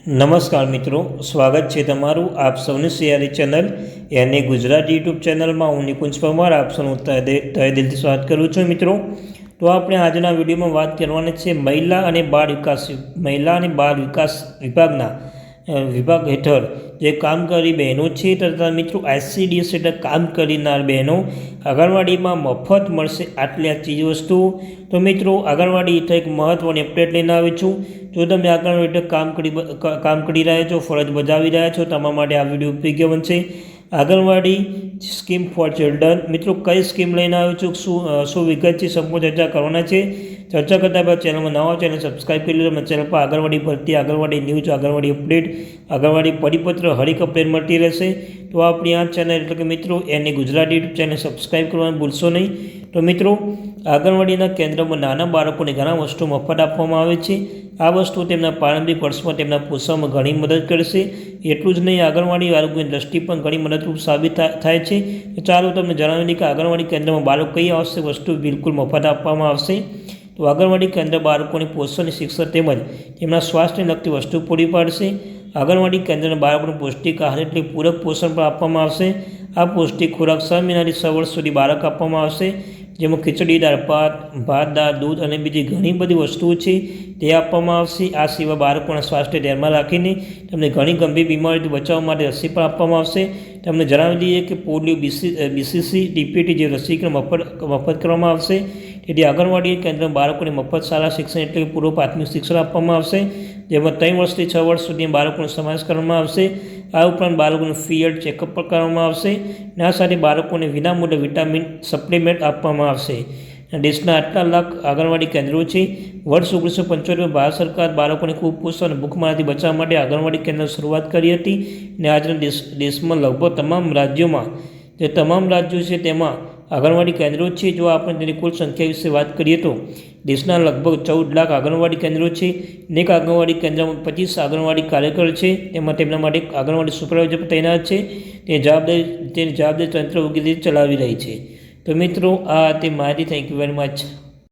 નમસ્કાર મિત્રો, સ્વાગત છે તમારું આપ સૌની સિયારી ચેનલ યાની ગુજરાતી યુટ્યુબ ચેનલમાં. હું નિકુંજ પરમાર આપ સૌનું તહે દિલથી સ્વાગત કરું છું. મિત્રો, તો આપણે આજના વિડીયોમાં વાત કરવાની છે મહિલા અને બાળ વિકાસ વિભાગના વિભાગ હેઠળ જે કામ કરી બહેનો છે તથા મિત્રો ICDS હેઠળ કામ કરનાર બહેનો આંગણવાડીમાં મફત મળશે આટલી આ ચીજવસ્તુઓ. તો મિત્રો, આંગણવાડી હેઠળ એક મહત્ત્વની અપડેટ લઈને આવી છું. જો તમે આંગણવાડી હેઠળ કામ કરી રહ્યા છો, ફરજ બજાવી રહ્યા છો, તમારા માટે આ વિડીયો ઉપયોગી બનશે. આંગણવાડી સ્કીમ ફોર ચિલ્ડ્રન. મિત્રો, કઈ સ્કીમ લઈને આવ્યો છું, શું વિગત છે, સંપૂર્ણ ચર્ચા કરવાના છે. ચર્ચા કરતા પહેલાં ચેનલમાં નવા ચેનલ સબસ્ક્રાઈબ કરી લો. ચેનલ પર આંગણવાડી ભરતી, આંગણવાડી ન્યૂઝ, આંગણવાડી અપડેટ, આંગણવાડી પરિપત્ર હરેક અપડેટ મળતી રહેશે. તો આપણી આ ચેનલ એટલે કે મિત્રો એની ગુજરાતી યુટ્યુબ ચેનલ સબસ્ક્રાઈબ કરવાનું ભૂલશો નહીં. તો મિત્રો, આંગણવાડીના કેન્દ્રમાં નાના બાળકોને ઘણા વસ્તુ મફત આપવામાં આવે છે. આ વસ્તુ તેમના પ્રારંભિક વર્ષમાં તેમના પોષણમાં ઘણી મદદ કરશે. એટલું જ નહીં, આંગણવાડી આરોગ્યની દ્રષ્ટિ પણ ઘણી મદદરૂપ સાબિત થાય છે. તો ચાલો તમને જણાવી દઈએ કે આંગણવાડી કેન્દ્રમાં બાળકો કઈ આવશ્યક વસ્તુ બિલકુલ મફત આપવામાં આવશે. તો આંગણવાડી કેન્દ્ર બાળકોને પોષણ, શિક્ષણ તેમજ તેમના સ્વાસ્થ્યને લગતી વસ્તુ પૂરી પાડશે. આંગણવાડી કેન્દ્રના બાળકોને પૌષ્ટિક આહાર એટલે પૂરક પોષણ પણ આપવામાં આવશે. આ પૌષ્ટિક ખોરાક 6 મહિનાથી 6 વર્ષ સુધી બાળક આપવામાં આવશે. જેમાં ખીચડી, દાળ, ભાત, દાળ, દૂધ અને બીજી ઘણી બધી વસ્તુઓ છે તે આપવામાં આવશે. આ સિવાય બાળકોના સ્વાસ્થ્ય ધ્યાનમાં રાખીને તેમને ઘણી ગંભીર બીમારીથી બચાવવા માટે રસી પણ આપવામાં આવશે. તમને જણાવી દઈએ કે પોલિયો, BCG, DPT જે રસીકરણ મફત કરવામાં આવશે. તેથી આંગણવાડી કેન્દ્રમાં બાળકોને મફત શાળા શિક્ષણ એટલે કે પૂર્વ પ્રાથમિક શિક્ષણ આપવામાં આવશે. જેમાં 3 વર્ષથી 6 વર્ષ સુધી બાળકોનો સમાવેશ કરવામાં આવશે. આ ઉપરાંત બાળકોનું ફિલ્ડ ચેકઅપ પણ કરવામાં આવશે. અને આ સાથે બાળકોને વિનામૂલ્યે વિટામિન સપ્લિમેન્ટ આપવામાં આવશે. દેશના 8 લાખ આંગણવાડી કેન્દ્રો છે. વર્ષ 1975 ભારત સરકાર બાળકોને કુપોષણ અને ભૂખમરાથી બચાવવા માટે આંગણવાડી કેન્દ્રની શરૂઆત કરી હતી. અને આજના દેશમાં લગભગ તમામ રાજ્યો છે તેમાં આંગણવાડી કેન્દ્રો છે. જો આપણે તેની કુલ સંખ્યા વિશે વાત કરીએ તો દેશના લગભગ 14 લાખ આંગણવાડી કેન્દ્રો છે. અનેક આંગણવાડી કેન્દ્રમાં 25 આંગણવાડી કાર્યકર છે. તેમાં તેમના માટે આંગણવાડી સુપરવાઇઝર તૈનાત છે. તેની જવાબદારી તંત્ર વગેરે ચલાવી રહી છે. તો મિત્રો, આ તે માહિતી. Thank you very much.